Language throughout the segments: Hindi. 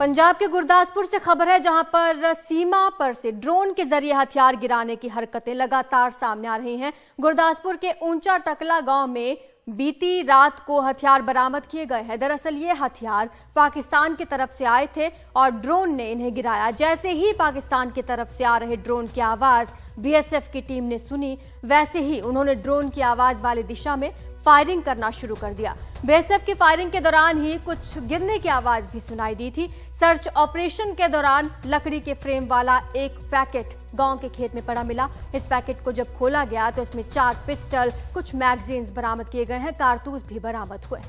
पंजाब के गुरदासपुर से खबर है, जहां पर सीमा पर से ड्रोन के जरिए हथियार गिराने की हरकतें लगातार सामने आ रही हैं। गुरदासपुर के ऊंचा टकला गांव में बीती रात को हथियार बरामद किए गए हैं। दरअसल ये हथियार पाकिस्तान की तरफ से आए थे और ड्रोन ने इन्हें गिराया। जैसे ही पाकिस्तान की तरफ से आ रहे ड्रोन की आवाज बीएसएफ की टीम ने सुनी, वैसे ही उन्होंने ड्रोन की आवाज वाली दिशा में फायरिंग करना शुरू कर दिया। बीएसएफ की फायरिंग के दौरान ही कुछ गिरने की आवाज भी सुनाई दी थी। सर्च ऑपरेशन के दौरान लकड़ी के फ्रेम वाला एक पैकेट गांव के खेत में पड़ा मिला। इस पैकेट को जब खोला गया तो इसमें 4 पिस्टल, कुछ मैगजीन्स बरामद किए गए हैं, कारतूस भी बरामद हुए।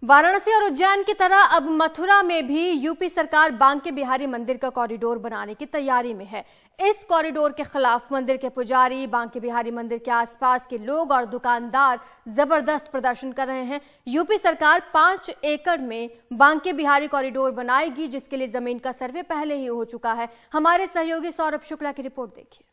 वाराणसी और उज्जैन की तरह अब मथुरा में भी यूपी सरकार बांके बिहारी मंदिर का कॉरिडोर बनाने की तैयारी में है। इस कॉरिडोर के खिलाफ मंदिर के पुजारी, बांके बिहारी मंदिर के आसपास के लोग और दुकानदार जबरदस्त प्रदर्शन कर रहे हैं। यूपी सरकार 5 एकड़ में बांके बिहारी कॉरिडोर बनाएगी, जिसके लिए जमीन का सर्वे पहले ही हो चुका है। हमारे सहयोगी सौरभ शुक्ला की रिपोर्ट देखिए।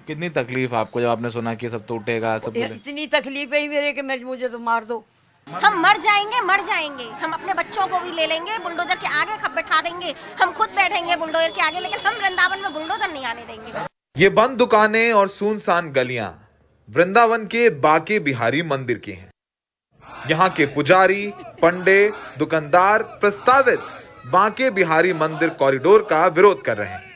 कितनी तकलीफ आपको जब आपने सुना कि सब टूटेगा? सब इतनी तकलीफ है मेरे कि मुझे तो मार दो। हम मर जाएंगे। हम अपने बच्चों को भी ले लेंगे, बुलडोजर के आगे बैठा देंगे, हम खुद बैठेंगे बुलडोजर के आगे, लेकिन हम वृंदावन में बुलडोजर नहीं आने देंगे। ये बंद दुकानें और सुनसान गलियां वृंदावन के बांके बिहारी मंदिर की हैं। यहाँ के पुजारी, पंडे, दुकानदार प्रस्तावित बांके बिहारी मंदिर कॉरिडोर का विरोध कर रहे हैं।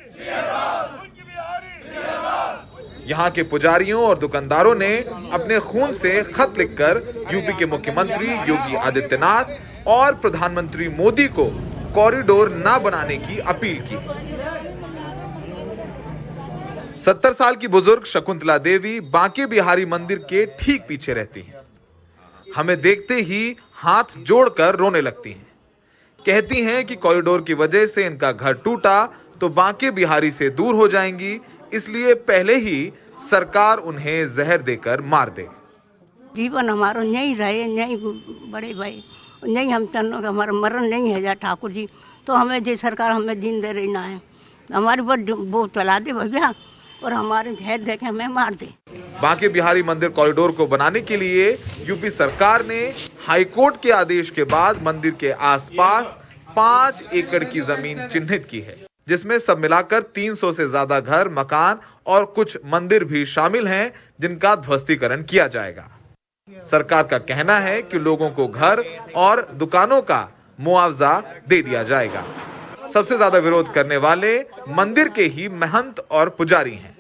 यहाँ के पुजारियों और दुकानदारों ने अपने खून से खत लिखकर यूपी के मुख्यमंत्री योगी आदित्यनाथ और प्रधानमंत्री मोदी को कॉरिडोर न बनाने की अपील की। 70 साल की बुजुर्ग शकुंतला देवी बांके बिहारी मंदिर के ठीक पीछे रहती हैं। हमें देखते ही हाथ जोड़कर रोने लगती हैं। कहती हैं कि कॉरिडोर की वजह से इनका घर टूटा तो बांके बिहारी से दूर हो जाएंगी, इसलिए पहले ही सरकार उन्हें जहर देकर मार दे। जीवन हमारा नहीं रहे, नहीं बड़े भाई, नहीं हम तनों का हमारा मरण नहीं है जा ठाकुर जी, तो हमें जो सरकार हमें दिन दे रहना है, हमारी वो चला दे भैया और हमारे जहर देके हमें मार दे। बांके बिहारी मंदिर कॉरिडोर को बनाने के लिए यूपी सरकार ने हाईकोर्ट के आदेश के बाद मंदिर के आसपास 5 एकड़ की जमीन चिन्हित की है, जिसमें सब मिलाकर 300 से ज्यादा घर, मकान और कुछ मंदिर भी शामिल हैं, जिनका ध्वस्तीकरण किया जाएगा। सरकार का कहना है कि लोगों को घर और दुकानों का मुआवजा दे दिया जाएगा। सबसे ज्यादा विरोध करने वाले मंदिर के ही महंत और पुजारी हैं।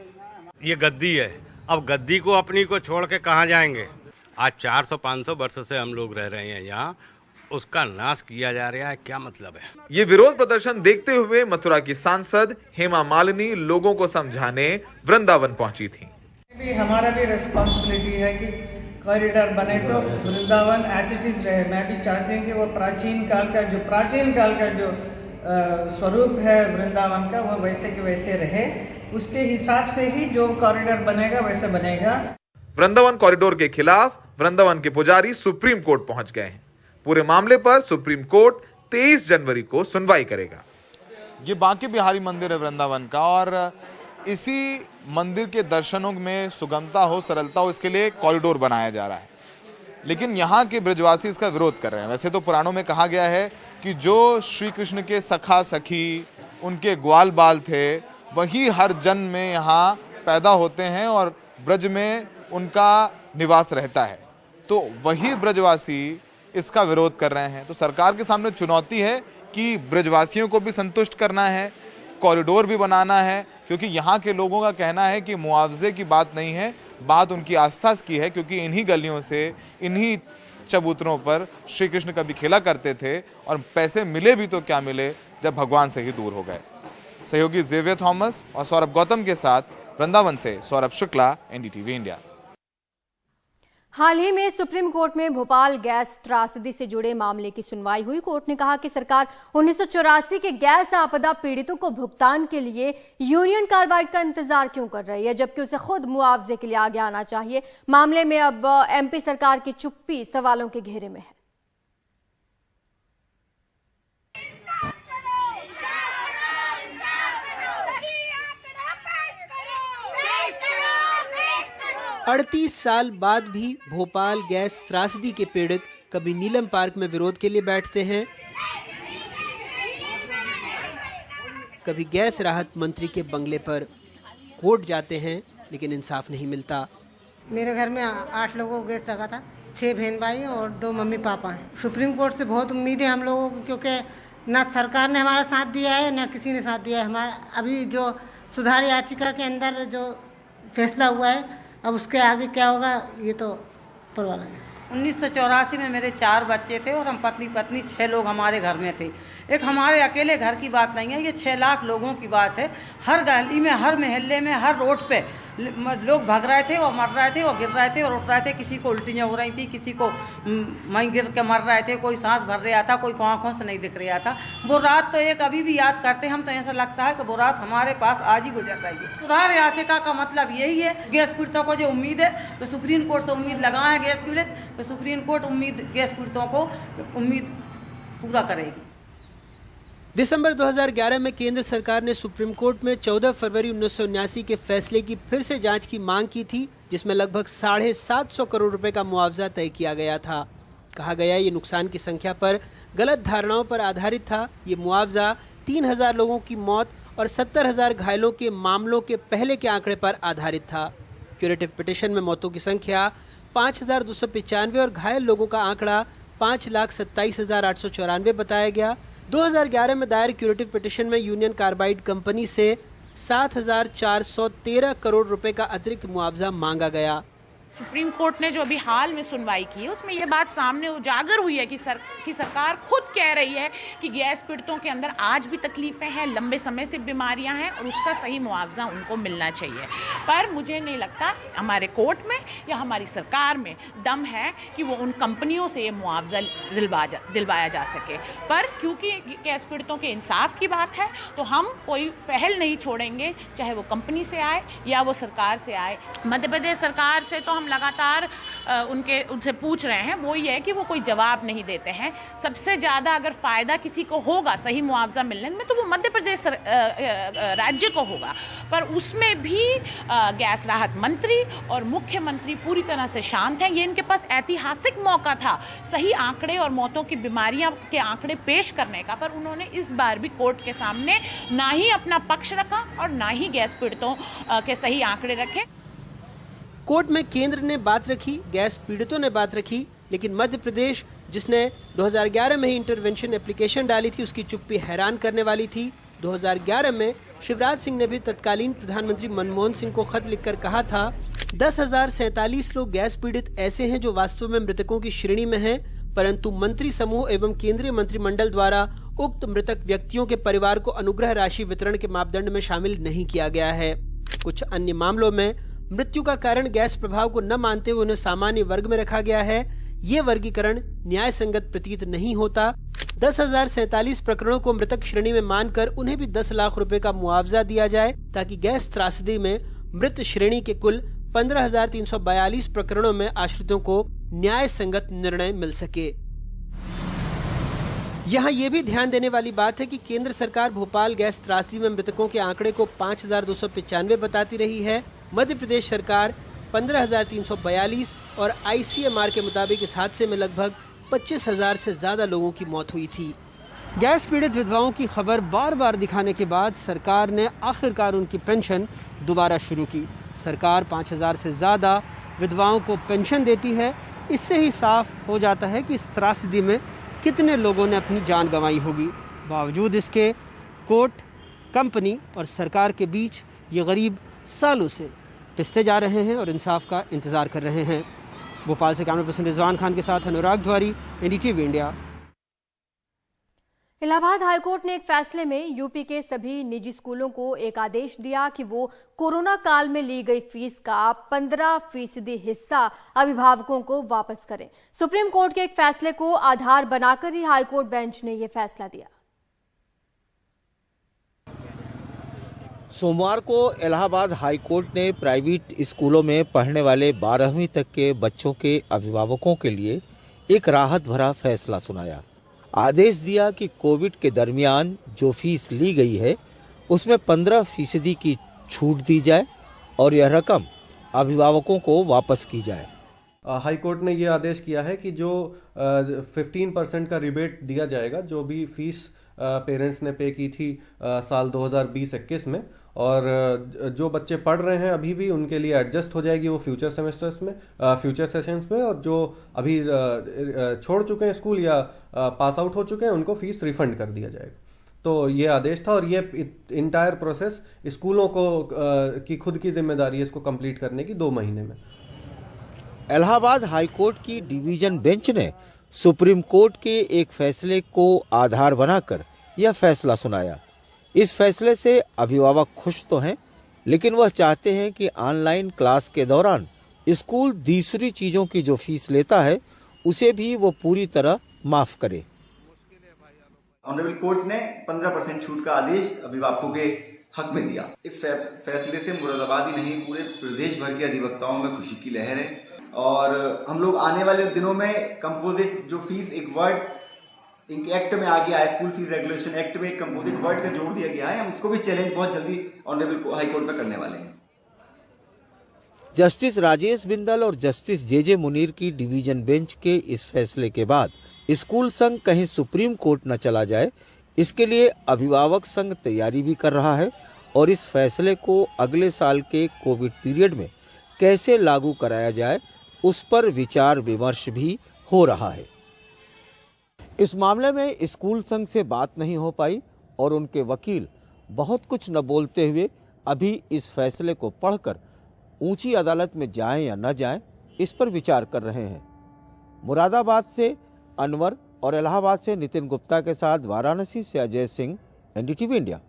ये गद्दी है, अब गद्दी को अपनी को छोड़ के कहाँ जाएंगे? आज 400-500 वर्ष से हम लोग रह रहे हैं यहाँ, उसका नाश किया जा रहा है, क्या मतलब है? ये विरोध प्रदर्शन देखते हुए मथुरा की सांसद हेमा मालिनी लोगों को समझाने वृंदावन पहुंची थी। हमारा भी रिस्पॉन्सिबिलिटी है कि कॉरिडोर बने तो वृंदावन एज इट इज रहे। मैं भी चाहती हूँ कि वो प्राचीन काल का जो स्वरूप है वृंदावन का, वो वैसे के वैसे रहे। उसके हिसाब से ही जो कॉरिडोर बनेगा वैसे बनेगा। वृंदावन कॉरिडोर के खिलाफ वृंदावन के पुजारी सुप्रीम कोर्ट पहुंच गए हैं। पूरे मामले पर सुप्रीम कोर्ट 23 जनवरी को सुनवाई करेगा। ये बांके बिहारी मंदिर है वृंदावन का, और इसी मंदिर के दर्शनों में सुगमता हो, सरलता हो, इसके लिए कॉरिडोर बनाया जा रहा है। लेकिन यहाँ के ब्रजवासी इसका विरोध कर रहे हैं। वैसे तो पुराणों में कहा गया है कि जो श्री कृष्ण के सखा सखी, उनके ग्वाल बाल थे, वही हर जन्म में यहाँ पैदा होते हैं और ब्रज में उनका निवास रहता है। तो वही ब्रजवासी इसका विरोध कर रहे हैं। तो सरकार के सामने चुनौती है कि ब्रजवासियों को भी संतुष्ट करना है, कॉरिडोर भी बनाना है, क्योंकि यहाँ के लोगों का कहना है कि मुआवजे की बात नहीं है, बात उनकी आस्था की है, क्योंकि इन्हीं गलियों से, इन्हीं चबूतरों पर श्री कृष्ण कभी खेला करते थे और पैसे मिले भी तो क्या मिले जब भगवान से ही दूर हो गए। सहयोगी जेवियर थॉमस और सौरभ गौतम के साथ वृंदावन से सौरभ शुक्ला, एनडीटीवी इंडिया। हाल ही में सुप्रीम कोर्ट में भोपाल गैस त्रासदी से जुड़े मामले की सुनवाई हुई। कोर्ट ने कहा कि सरकार 1984 के गैस आपदा पीड़ितों को भुगतान के लिए यूनियन कार्बाइड का इंतजार क्यों कर रही है, जबकि उसे खुद मुआवजे के लिए आगे आना चाहिए। मामले में अब एमपी सरकार की चुप्पी सवालों के घेरे में है। 38 साल बाद भी भोपाल गैस त्रासदी के पीड़ित कभी नीलम पार्क में विरोध के लिए बैठते हैं, कभी गैस राहत मंत्री के बंगले पर कोर्ट जाते हैं, लेकिन इंसाफ नहीं मिलता। मेरे घर में 8 लोगों को गैस लगा था, 6 बहन भाई और 2 मम्मी पापा हैं। सुप्रीम कोर्ट से बहुत उम्मीद है हम लोगों को, क्योंकि ना सरकार ने हमारा साथ दिया है ना किसी ने साथ दिया है। हमारा अभी जो सुधार याचिका के अंदर जो फैसला हुआ है, अब उसके आगे क्या होगा ये तो परवाह नहीं। 1984 में मेरे 4 बच्चे थे और हम पत्नी पत्नी 6 लोग हमारे घर में थे। एक हमारे अकेले घर की बात नहीं है, ये 6 लाख लोगों की बात है। हर गली में, हर मोहल्ले में, हर रोड पे लोग भाग रहे थे और मर रहे थे और गिर रहे थे और उठ रहे थे। किसी को उल्टियाँ हो रही थी, किसी को वहीं गिर के मर रहे थे, कोई सांस भर रहा था, कोई आँखों से नहीं दिख रहा था। वो रात तो एक अभी भी याद करते हम तो ऐसा लगता है कि वो रात हमारे पास आज ही गुजर रही है। सुधार याचिका का मतलब यही है, गैस पीड़ितों को जो उम्मीद है तो सुप्रीम कोर्ट से उम्मीद लगाए गैस पीड़ित, तो सुप्रीम कोर्ट उम्मीद गैस पीड़ितों को उम्मीद पूरा करेगी। दिसंबर 2011 में केंद्र सरकार ने सुप्रीम कोर्ट में 14 फरवरी 1979 के फैसले की फिर से जांच की मांग की थी, जिसमें लगभग 750 करोड़ रुपए का मुआवजा तय किया गया था। कहा गया ये नुकसान की संख्या पर गलत धारणाओं पर आधारित था। ये मुआवजा 3000 लोगों की मौत और 70,000 घायलों के मामलों के पहले के आंकड़े पर आधारित था। क्यूरेटिव पिटीशन में मौतों की संख्या 5295 और घायल लोगों का आंकड़ा 5,27,894 बताया गया। 2011 में दायर क्यूरेटिव पिटीशन में यूनियन कार्बाइड कंपनी से 7,413 करोड़ रुपए का अतिरिक्त मुआवजा मांगा गया। सुप्रीम कोर्ट ने जो अभी हाल में सुनवाई की है उसमें यह बात सामने उजागर हुई है कि सरकार खुद कह रही है कि गैस पीड़ितों के अंदर आज भी तकलीफें हैं, लंबे समय से बीमारियां हैं और उसका सही मुआवजा उनको मिलना चाहिए। पर मुझे नहीं लगता हमारे कोर्ट में या हमारी सरकार में दम है कि वो उन कंपनियों से ये मुआवजा दिलवाया जा सके। पर क्योंकि गैस पीड़ितों के इंसाफ की बात है तो हम कोई पहल नहीं छोड़ेंगे, चाहे वो कंपनी से आए या वो सरकार से आए। मध्य प्रदेश सरकार से तो लगातार उनसे पूछ रहे हैं, वो ये है कि वो कोई जवाब नहीं देते हैं। सबसे ज्यादा अगर फायदा किसी को होगा सही मुआवजा मिलने में तो वो मध्य प्रदेश राज्य को होगा, पर उसमें भी गैस राहत मंत्री और मुख्यमंत्री पूरी तरह से शांत हैं। ये इनके पास ऐतिहासिक मौका था सही आंकड़े और मौतों की बीमारियां के आंकड़े पेश करने का, पर उन्होंने इस बार भी कोर्ट के सामने ना ही अपना पक्ष रखा और ना ही गैस पीड़ितों के सही आंकड़े रखे। कोर्ट में केंद्र ने बात रखी, गैस पीड़ितों ने बात रखी, लेकिन मध्य प्रदेश जिसने 2011 में ही इंटरवेंशन एप्लीकेशन डाली थी, उसकी चुप्पी हैरान करने वाली थी। 2011 में शिवराज सिंह ने भी तत्कालीन प्रधानमंत्री मनमोहन सिंह को खत लिखकर कहा था 10,047 लोग गैस पीड़ित ऐसे हैं जो वास्तव में मृतकों की श्रेणी में हैं, परंतु मंत्री समूह एवं केंद्रीय मंत्रिमंडल द्वारा उक्त मृतक व्यक्तियों के परिवार को अनुग्रह राशि वितरण के मापदंड में शामिल नहीं किया गया है। कुछ अन्य मामलों में मृत्यु का कारण गैस प्रभाव को न मानते हुए उन्हें सामान्य वर्ग में रखा गया है। ये वर्गीकरण न्याय संगत प्रतीत नहीं होता। 10,047 प्रकरणों को मृतक श्रेणी में मानकर उन्हें भी 10 लाख रुपए का मुआवजा दिया जाए, ताकि गैस त्रासदी में मृत श्रेणी के कुल 15,342 प्रकरणों में आश्रितों को न्याय संगत निर्णय मिल सके। यहाँ ये भी ध्यान देने वाली बात है कि केंद्र सरकार भोपाल गैस त्रासदी में मृतकों के आंकड़े को 5,295 बताती रही है। मध्य प्रदेश सरकार 15,342 और ICMR के मुताबिक इस हादसे में लगभग 25,000 से ज्यादा लोगों की मौत हुई थी। गैस पीड़ित विधवाओं की खबर बार बार दिखाने के बाद सरकार ने आखिरकार उनकी पेंशन दोबारा शुरू की। सरकार 5,000 से ज्यादा विधवाओं को पेंशन देती है। इससे ही साफ हो जाता है कि इस त्रासदी में कितने लोगों ने अपनी जान गंवाई होगी। बावजूद इसके कोर्ट, कंपनी और सरकार के बीच ये गरीब सालों से पिसते जा रहे हैं और इंसाफ का इंतजार कर रहे हैं। भोपाल से कैमरा पर्सन रिजवान खान के साथ अनुराग द्वारी, NDTV इंडिया। इलाहाबाद हाईकोर्ट ने एक फैसले में यूपी के सभी निजी स्कूलों को एक आदेश दिया कि वो कोरोना काल में ली गई फीस का 15% हिस्सा अभिभावकों को वापस करें। सुप्रीम कोर्ट के एक फैसले को आधार बनाकर ही हाईकोर्ट बेंच ने यह फैसला दिया। सोमवार को इलाहाबाद हाईकोर्ट ने प्राइवेट स्कूलों में पढ़ने वाले 12वीं तक के बच्चों के अभिभावकों के लिए एक राहत भरा फैसला सुनाया। आदेश दिया कि कोविड के दरमियान जो फीस ली गई है उसमें 15% की छूट दी जाए और यह रकम अभिभावकों को वापस की जाए। हाई कोर्ट ने ये आदेश किया है कि जो 15% का रिबेट दिया जाएगा, जो भी फीस पेरेंट्स ने पे की थी साल 2020-21 में, और जो बच्चे पढ़ रहे हैं अभी भी, उनके लिए एडजस्ट हो जाएगी वो फ्यूचर सेमेस्टर्स में, फ्यूचर सेशंस में, और जो अभी छोड़ चुके हैं स्कूल या पास आउट हो चुके हैं उनको फीस रिफंड कर दिया जाएगा। तो ये आदेश था, और ये इंटायर प्रोसेस स्कूलों को की खुद की जिम्मेदारी है इसको कंप्लीट करने की 2 महीने में। इलाहाबाद हाई कोर्ट की डिवीजन बेंच ने सुप्रीम कोर्ट के एक फैसले को आधार बनाकर यह फैसला सुनाया। इस फैसले से अभिभावक खुश तो हैं, लेकिन वह चाहते हैं कि ऑनलाइन क्लास के दौरान स्कूल दूसरी चीजों की जो फीस लेता है उसे भी वो पूरी तरह माफ करे। ऑनरेबल कोर्ट ने 15% छूट का आदेश अभिभावकों के हक में दिया। इस फैसले से मुरादाबाद ही नहीं, पूरे प्रदेश भर के अधिवक्ताओं में खुशी की लहर है, और हम लोग आने वाले दिनों में कंपोजिट जो फीस एक वर्ड एक्ट में आ गया है, स्कूल फीस रेगुलेशन एक्ट में एक कंपोजिट वर्ड का जोड़ दिया गया है, हम इसको भी चैलेंज बहुत जल्दी ऑनरेबल हाई कोर्ट में करने वाले हैं। जस्टिस राजेश बिंदल और जस्टिस जे मुनीर की डिवीजन बेंच के इस फैसले के बाद स्कूल संघ कहीं सुप्रीम कोर्ट न चला जाए, इसके लिए अभिभावक संघ तैयारी भी कर रहा है, और इस फैसले को अगले साल के कोविड पीरियड में कैसे लागू कराया जाए उस पर विचार विमर्श भी हो रहा है। इस मामले में स्कूल संघ से बात नहीं हो पाई और उनके वकील बहुत कुछ न बोलते हुए अभी इस फैसले को पढ़कर ऊंची अदालत में जाएं या न जाएं, इस पर विचार कर रहे हैं। मुरादाबाद से अनवर और इलाहाबाद से नितिन गुप्ता के साथ वाराणसी से Ajay Singh, NDTV India.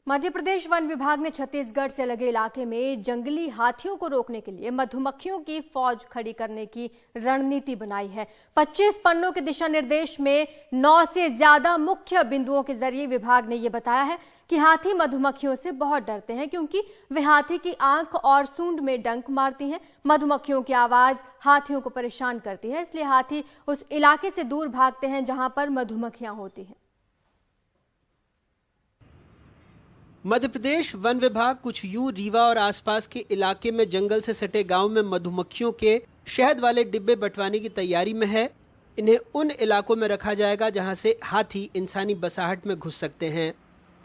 Madhya Pradesh one विभाग ने छत्तीसगढ़ से लगे इलाके में जंगली हाथियों को रोकने के लिए मधुमक्खियों की फौज खड़ी करने की रणनीति बनाई है। 25 पन्नों के दिशा निर्देश में 9 से ज्यादा मुख्य बिंदुओं के जरिए विभाग ने यह बताया है कि हाथी मधुमक्खियों से बहुत डरते हैं, क्योंकि वे हाथी की आंख और सूंड में डंक मारती हैं। मधुमक्खियों की आवाज हाथियों को परेशान करती है, इसलिए हाथी उस इलाके से दूर भागते हैं जहां पर मधुमक्खियां होती हैं। मध्य प्रदेश वन विभाग कुछ यूं रीवा और आसपास के इलाके में जंगल से सटे गांव में मधुमक्खियों के शहद वाले डिब्बे बंटवाने की तैयारी में है। इन्हें उन इलाकों में रखा जाएगा जहां से हाथी इंसानी बसाहट में घुस सकते हैं।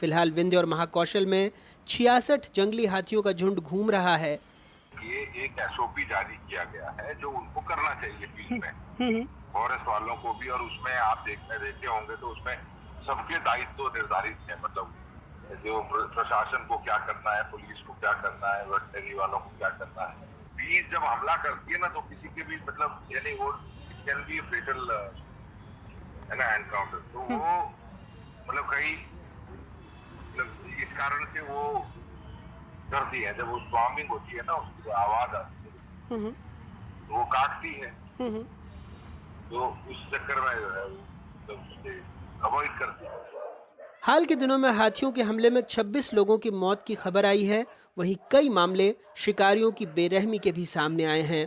फिलहाल विंध्य और महाकौशल में 66 जंगली हाथियों का झुंड घूम रहा है। ये एक एसओपी जारी किया गया है जो उनको करना चाहिए फील्ड में, फॉरेस्ट वालों को भी, और उसमें आप देखे होंगे तो उसमें सबके दायित्व निर्धारित है, मतलब जो प्रशासन को क्या करना है, पुलिस को क्या करना है, वेटनरी वालों को क्या करना है। बीज जब हमला करती है ना तो किसी के भी मतलब यानी वो कैन बी फेटल है ना एनकाउंटर, तो वो मतलब कई मतलब इस कारण से वो डरती है। जब वो स्वामिंग होती है ना, उसकी जो आवाज आती है तो वो काटती है, तो उस चक्कर में जो है वो अवॉइड करती है। हाल के दिनों में हाथियों के हमले में 26 लोगों की मौत की खबर आई है। वहीं कई मामले शिकारियों की बेरहमी के भी सामने आए हैं।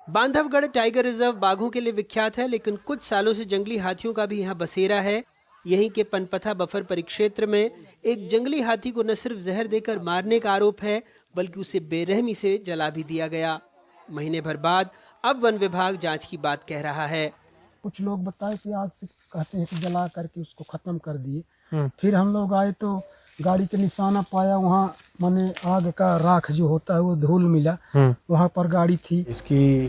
बांधवगढ़ टाइगर रिजर्व बाघों के लिए विख्यात है, लेकिन कुछ सालों से जंगली हाथियों का भी यहाँ बसेरा है। यहीं के पनपथा बफर परिक्षेत्र में एक जंगली हाथी को न सिर्फ जहर देकर मारने का आरोप है, बल्कि उसे बेरहमी से जला भी दिया गया। महीने भर बाद अब वन विभाग जांच की बात कह रहा है। कुछ लोग बताए कि आग से कहते हैं कि जला करके उसको खत्म कर दिए। फिर हम लोग आए तो गाड़ी के निशाना पाया, वहाँ माने आग का राख जो होता है वो धूल मिला, वहाँ पर गाड़ी थी। इसकी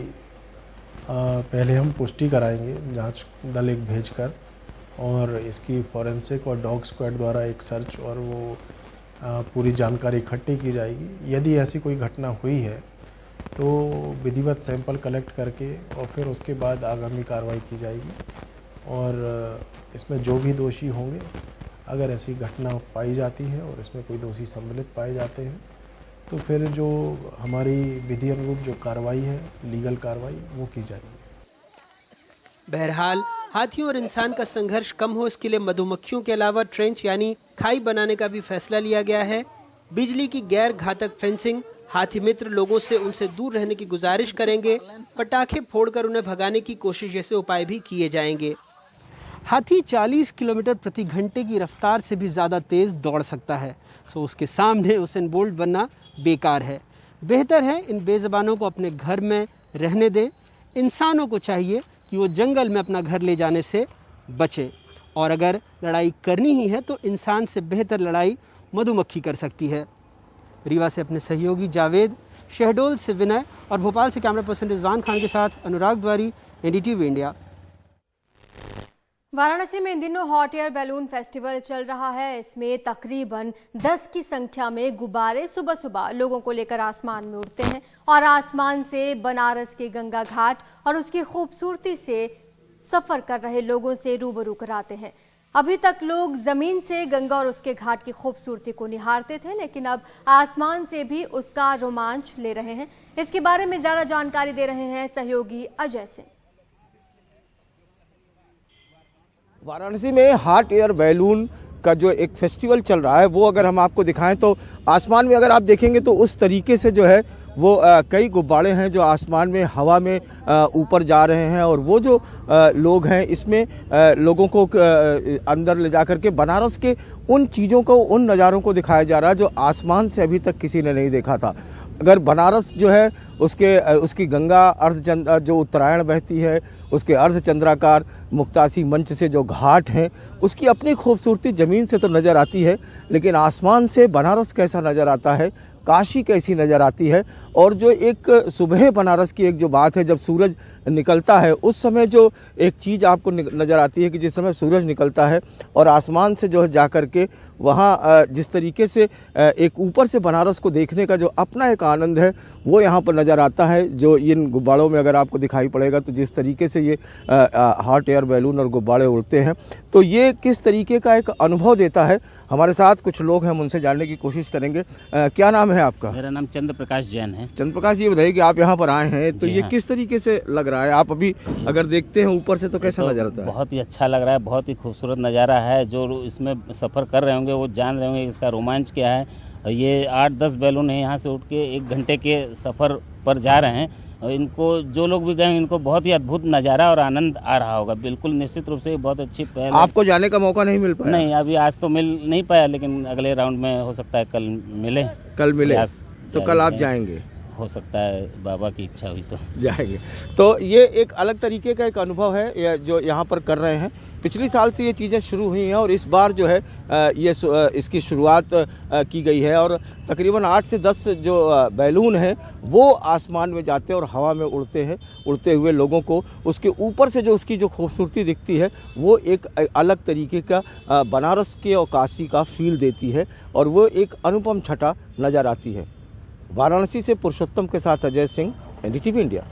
पहले हम पुष्टि कराएंगे जांच दल एक भेजकर, और इसकी फॉरेंसिक और डॉग स्क्वाड द्वारा एक सर्च और वो पूरी जानकारी इकट्ठी की जाएगी। यदि ऐसी कोई घटना हुई है तो विधिवत सैंपल कलेक्ट करके और फिर उसके बाद आगामी कार्रवाई की जाएगी, और इसमें जो भी दोषी होंगे, अगर ऐसी घटना पाई जाती है और इसमें कोई दोषी सम्मिलित पाए जाते हैं तो फिर जो हमारी विधि अनुरूप जो कार्रवाई है, लीगल कार्रवाई, वो की जाएगी। बहरहाल हाथियों और इंसान का संघर्ष कम हो, इसके लिए मधुमक्खियों के अलावा ट्रेंच यानी खाई बनाने का भी फैसला लिया गया है। बिजली की गैर घातक फेंसिंग, हाथी मित्र लोगों से उनसे दूर रहने की गुजारिश करेंगे, पटाखे फोड़कर उन्हें भगाने की कोशिश जैसे उपाय भी किए जाएंगे। हाथी 40 किलोमीटर प्रति घंटे की रफ्तार से भी ज़्यादा तेज दौड़ सकता है, सो उसके सामने हुसैन बोल्ट बनना बेकार है। बेहतर है इन बेज़बानों को अपने घर में रहने दें। इंसानों को चाहिए कि वो जंगल में अपना घर ले जाने से बचे, और अगर लड़ाई करनी ही है तो इंसान से बेहतर लड़ाई मधुमक्खी कर सकती है। रीवा से अपने सहयोगी जावेद, शहडोल से विनय और भोपाल से कैमरा पर्सन रिजवान खान के साथ अनुराग द्वारी, एनडीटीवी इंडिया। वाराणसी में इन दिनों हॉट एयर बैलून फेस्टिवल चल रहा है। इसमें तकरीबन 10 की संख्या में गुब्बारे सुबह सुबह लोगों को लेकर आसमान में उड़ते हैं और आसमान से बनारस के गंगा घाट और उसकी खूबसूरती से सफर कर रहे लोगों से रूबरू कराते हैं। अभी तक लोग जमीन से गंगा और उसके घाट की खूबसूरती को निहारते थे, लेकिन अब आसमान से भी उसका रोमांच ले रहे हैं। इसके बारे में ज्यादा जानकारी दे रहे हैं सहयोगी अजय सिंह। वाराणसी में हॉट एयर बैलून का जो एक फेस्टिवल चल रहा है वो अगर हम आपको दिखाएं तो आसमान में अगर आप देखेंगे तो उस तरीके से जो है वो कई गुब्बारे हैं जो आसमान में हवा में ऊपर जा रहे हैं, और वो जो लोग हैं इसमें लोगों को अंदर ले जा करके बनारस के उन चीज़ों को, उन नज़ारों को दिखाया जा रहा है जो आसमान से अभी तक किसी ने नहीं देखा था। अगर बनारस जो है उसकी गंगा अर्धचंद्र जो उत्तरायण बहती है, उसके अर्धचंद्राकार मुक्तासी मंच से जो घाट हैं उसकी अपनी खूबसूरती ज़मीन से तो नज़र आती है, लेकिन आसमान से बनारस कैसा नज़र आता है, काशी कैसी नज़र आती है। और जो एक सुबह बनारस की एक जो बात है, जब सूरज निकलता है उस समय जो एक चीज़ आपको नज़र आती है कि जिस समय सूरज निकलता है और आसमान से जो है जा कर के वहाँ जिस तरीके से एक ऊपर से बनारस को देखने का जो अपना एक आनंद है वो यहाँ पर नज़र आता है। जो इन गुब्बारों में अगर आपको दिखाई पड़ेगा तो जिस तरीके से ये हॉट एयर बैलून और गुब्बारे उड़ते हैं तो ये किस तरीके का एक अनुभव देता है। हमारे साथ कुछ लोग हैं, हम उनसे जानने की कोशिश करेंगे। क्या नाम है आपका? मेरा नाम चंद्र प्रकाश जैन है। चंद्र प्रकाश, ये बताइए कि आप यहाँ पर आए हैं तो ये किस तरीके से लग रहा है? आप अभी अगर देखते हैं ऊपर से तो कैसा नजर आता है? बहुत ही अच्छा लग रहा है, बहुत ही खूबसूरत नज़ारा है। जो इसमें सफ़र कर रहे होंगे वो जान रहे होंगे इसका रोमांच क्या है। ये 8-10 बैलून है, यहाँ से उठ के 1 घंटे के सफ़र पर जा रहे हैं और इनको जो लोग भी गए इनको बहुत ही अद्भुत नज़ारा और आनंद आ रहा होगा। बिल्कुल निश्चित रूप से बहुत अच्छी पहल। आपको जाने का मौका नहीं मिल पाया? नहीं, अभी आज तो मिल नहीं पाया, लेकिन अगले राउंड में हो सकता है कल मिले। कल मिले तो कल आप जाएंगे? हो सकता है, बाबा की इच्छा हुई तो जाएंगे। तो ये एक अलग तरीके का एक अनुभव है जो यहाँ पर कर रहे हैं। पिछली साल से ये चीज़ें शुरू हुई हैं और इस बार जो है ये इसकी शुरुआत की गई है और तकरीबन 8 से 10 जो बैलून हैं वो आसमान में जाते हैं और हवा में उड़ते हैं। उड़ते हुए लोगों को उसके ऊपर से जो उसकी जो खूबसूरती दिखती है वो एक अलग तरीके का बनारस के और काशी का फील देती है और वो एक अनुपम छटा नज़र आती है। वाराणसी से पुरुषोत्तम के साथ अजय सिंह, एनडीटीवी इंडिया।